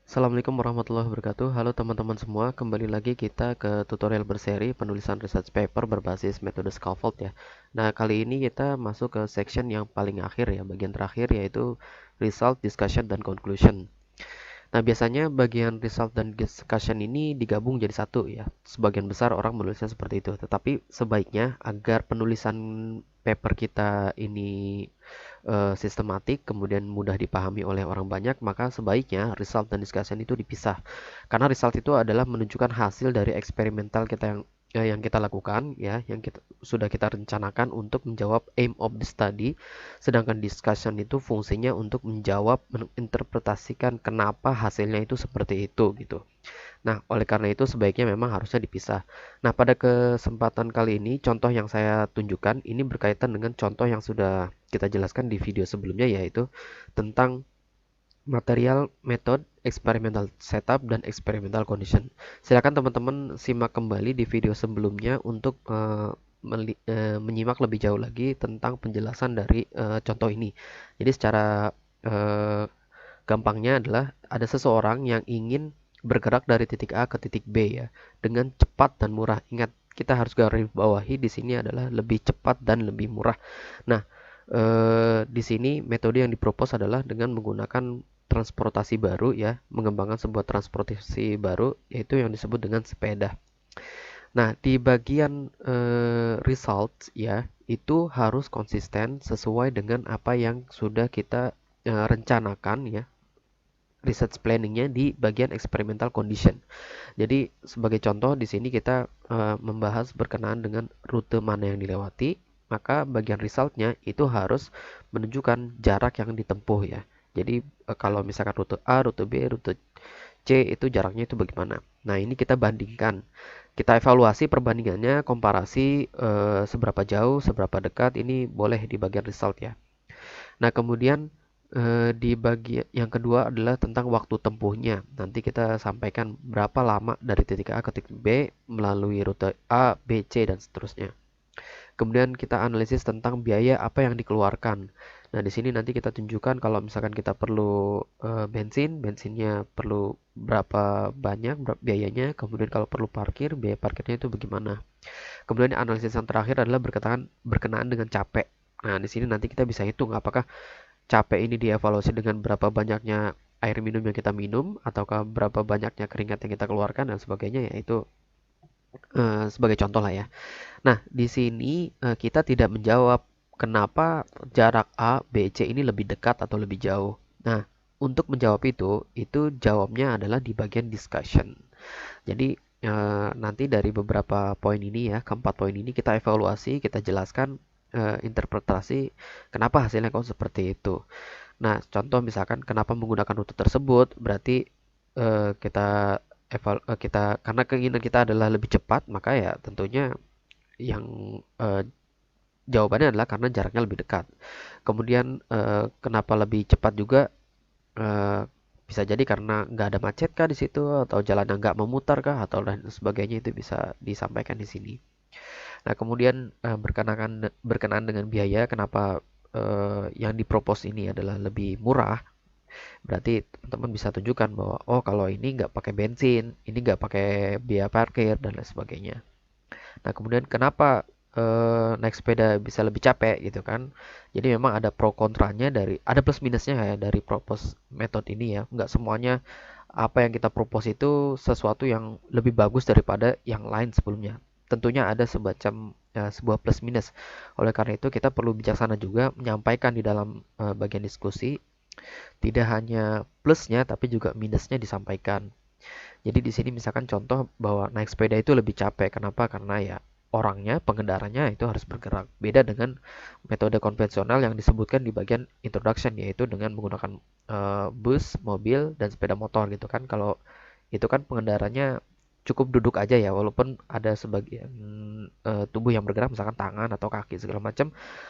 Assalamualaikum warahmatullahi wabarakatuh. Halo teman-teman semua, kembali lagi kita ke tutorial berseri penulisan research paper berbasis metode scaffold ya. Nah, kali ini kita masuk ke section yang paling akhir ya, bagian terakhir yaitu result, discussion, dan conclusion. Nah, biasanya bagian result dan discussion ini digabung jadi satu ya. Sebagian besar orang menulisnya seperti itu. Tetapi sebaiknya agar penulisan paper kita ini sistematik, kemudian mudah dipahami oleh orang banyak, maka sebaiknya result dan discussion itu dipisah. Karena result itu adalah menunjukkan hasil dari eksperimental kita yang kita lakukan ya, yang sudah kita rencanakan untuk menjawab aim of the study, sedangkan discussion itu fungsinya untuk menjawab, menginterpretasikan kenapa hasilnya itu seperti itu gitu. Nah, oleh karena itu sebaiknya memang harusnya dipisah. Nah, pada kesempatan kali ini, contoh yang saya tunjukkan ini berkaitan dengan contoh yang sudah kita jelaskan di video sebelumnya, yaitu tentang material, method, experimental setup, dan experimental condition. Silakan teman-teman simak kembali di video sebelumnya untuk menyimak lebih jauh lagi tentang penjelasan dari contoh ini. Jadi secara eh, gampangnya adalah ada seseorang yang ingin bergerak dari titik A ke titik B ya dengan cepat dan murah. Ingat, kita harus garis bawahi di sini adalah lebih cepat dan lebih murah. Nah, di sini metode yang dipropos adalah dengan menggunakan transportasi baru ya, mengembangkan sebuah transportasi baru yaitu yang disebut dengan sepeda. Nah, di bagian results ya, itu harus konsisten sesuai dengan apa yang sudah kita rencanakan ya, research planningnya di bagian experimental condition. Jadi sebagai contoh di sini kita membahas berkenaan dengan rute mana yang dilewati, maka bagian resultnya itu harus menunjukkan jarak yang ditempuh ya. Jadi kalau misalkan rute A, rute B, rute C itu jaraknya itu bagaimana. Nah, ini kita bandingkan. Kita evaluasi perbandingannya, komparasi seberapa jauh, seberapa dekat, ini boleh di bagian result ya. Nah, kemudian di bagian yang kedua adalah tentang waktu tempuhnya. Nanti kita sampaikan berapa lama dari titik A ke titik B melalui rute A, B, C, dan seterusnya. Kemudian kita analisis tentang biaya apa yang dikeluarkan. Nah, di sini nanti kita tunjukkan kalau misalkan kita perlu bensinnya perlu berapa banyak biayanya. Kemudian kalau perlu parkir, biaya parkirnya itu bagaimana. Kemudian analisis yang terakhir adalah berkenaan dengan capek. Nah, di sini nanti kita bisa hitung apakah capek ini dievaluasi dengan berapa banyaknya air minum yang kita minum, ataukah berapa banyaknya keringat yang kita keluarkan dan sebagainya, yaitu sebagai contoh lah ya. Nah, di sini kita tidak menjawab kenapa jarak A, B, C ini lebih dekat atau lebih jauh. Nah, untuk menjawab itu jawabnya adalah di bagian discussion. Jadi nanti dari beberapa poin ini ya, keempat poin ini kita evaluasi, kita jelaskan interpretasi kenapa hasilnya kok seperti itu. Nah, contoh misalkan kenapa menggunakan rute tersebut, berarti kita karena keinginan kita adalah lebih cepat, maka ya tentunya yang eh, jawabannya adalah karena jaraknya lebih dekat. Kemudian kenapa lebih cepat juga, eh, bisa jadi karena nggak ada macet kah di situ, atau jalan yang nggak memutar kah, atau dan sebagainya, itu bisa disampaikan di sini. Nah, kemudian berkenaan dengan biaya, kenapa yang dipropos ini adalah lebih murah. Berarti teman-teman bisa tunjukkan bahwa oh, kalau ini nggak pakai bensin, ini nggak pakai biaya parkir dan lain sebagainya. Nah, kemudian kenapa naik sepeda bisa lebih capek gitu kan? Jadi memang ada pro kontranya, ada plus minusnya ya dari propose metode ini ya. Nggak semuanya apa yang kita propose itu sesuatu yang lebih bagus daripada yang lain sebelumnya. Tentunya ada sebuah plus minus. Oleh karena itu kita perlu bijaksana juga menyampaikan di dalam bagian diskusi, tidak hanya plusnya tapi juga minusnya disampaikan. Jadi di sini misalkan contoh bahwa naik sepeda itu lebih capek. Kenapa? Karena ya orangnya, pengendaranya itu harus bergerak. Beda dengan metode konvensional yang disebutkan di bagian introduction, yaitu dengan menggunakan bus, mobil, dan sepeda motor gitu kan. Kalau itu kan pengendaranya cukup duduk aja ya, walaupun ada sebagian tubuh yang bergerak, misalkan tangan atau kaki segala macam,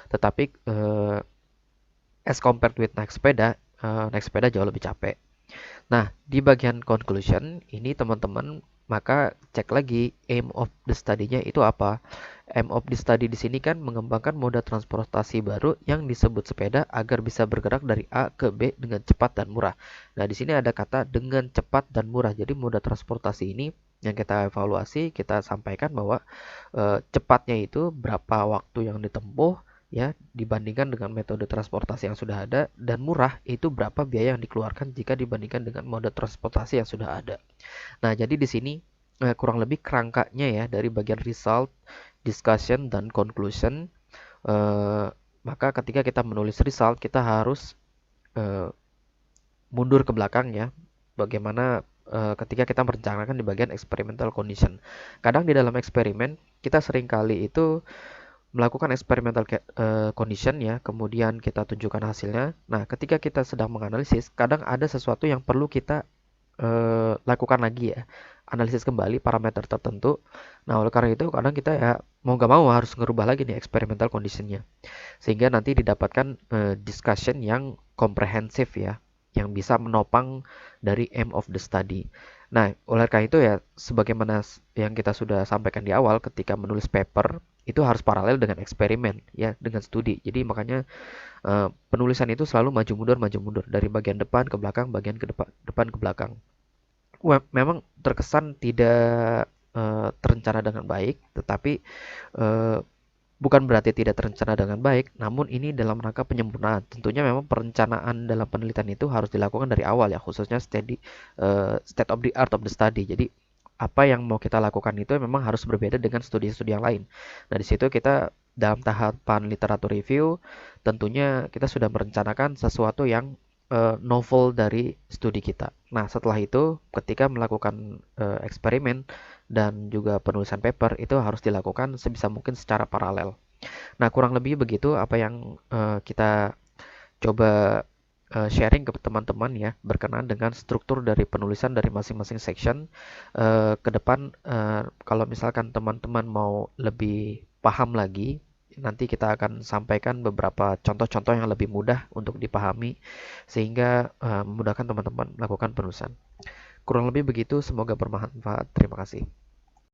tetapi as compared with naik sepeda jauh lebih capek. Nah, di bagian conclusion ini teman-teman maka cek lagi aim of the study-nya itu apa. Aim of the study di sini kan mengembangkan moda transportasi baru yang disebut sepeda agar bisa bergerak dari A ke B dengan cepat dan murah. Nah, di sini ada kata dengan cepat dan murah. Jadi moda transportasi ini yang kita evaluasi, kita sampaikan bahwa cepatnya itu berapa waktu yang ditempuh ya dibandingkan dengan metode transportasi yang sudah ada, dan murah itu berapa biaya yang dikeluarkan jika dibandingkan dengan mode transportasi yang sudah ada. Nah, jadi di sini kurang lebih kerangkanya ya dari bagian result, discussion, dan conclusion. Eh, Maka ketika kita menulis result, kita harus eh, mundur ke belakang ya. Bagaimana ketika kita merencanakan di bagian experimental condition. Kadang di dalam eksperimen, kita seringkali itu melakukan experimental condition ya, kemudian kita tunjukkan hasilnya. Nah, ketika kita sedang menganalisis, kadang ada sesuatu yang perlu kita lakukan lagi ya, analisis kembali parameter tertentu. Nah, oleh karena itu kadang kita ya mau gak mau harus ngerubah lagi nih experimental conditionnya, sehingga nanti didapatkan discussion yang komprehensif ya, yang bisa menopang dari aim of the study. Nah, oleh karena itu ya, sebagaimana yang kita sudah sampaikan di awal, ketika menulis paper itu harus paralel dengan eksperimen ya, dengan studi. Jadi makanya penulisan itu selalu maju mundur dari bagian depan ke belakang, bagian ke depan ke belakang. Memang terkesan tidak terencana dengan baik, tetapi eh, bukan berarti tidak terencana dengan baik, namun ini dalam rangka penyempurnaan. Tentunya memang perencanaan dalam penelitian itu harus dilakukan dari awal ya, khususnya state of the art of the study. Jadi apa yang mau kita lakukan itu memang harus berbeda dengan studi-studi yang lain. Nah, di situ kita dalam tahapan literatur review, tentunya kita sudah merencanakan sesuatu yang novel dari studi kita. Nah, setelah itu ketika melakukan eksperimen dan juga penulisan paper itu harus dilakukan sebisa mungkin secara paralel. Nah, kurang lebih begitu apa yang kita coba sharing ke teman-teman ya, berkenaan dengan struktur dari penulisan dari masing-masing section. Ke depan kalau misalkan teman-teman mau lebih paham lagi, nanti kita akan sampaikan beberapa contoh-contoh yang lebih mudah untuk dipahami sehingga memudahkan teman-teman melakukan penulisan. Kurang lebih begitu, semoga bermanfaat. Terima kasih.